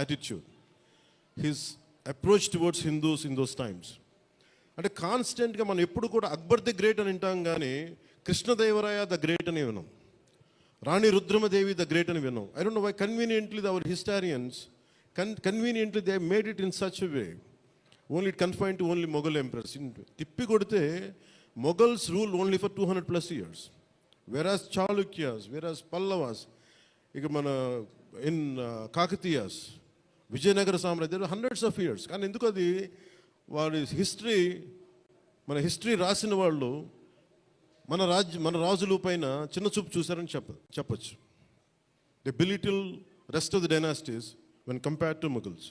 attitude, his approach towards Hindus in those times. అంటే కాన్స్టెంట్గా మనం ఎప్పుడు కూడా అక్బర్ ది గ్రేట్ అని వింటాం కానీ కృష్ణదేవరాయ ద గ్రేట్ అని విన్నాం, రాణి రుద్రమదేవి ద గ్రేట్ అని విన్నాం. I don't know why conveniently our historians conveniently they made it in such way only it confine to only Mughal empress. తిప్పి కొడితే Mughals rule only for 200+ years, whereas Chalukyas, whereas Pallavas, ఇక మన ఇన్ కాకతీయాస్, విజయనగర సామ్రాజ్యం hundreds of years. కానీ ఎందుకు అది వాడి హిస్టరీ, మన హిస్టరీ రాసిన వాళ్ళు మన రాజుల పైన చిన్న చూపు చూశారని చెప్పచ్చు. The belittle rest of the dynasties when compared to Mughals.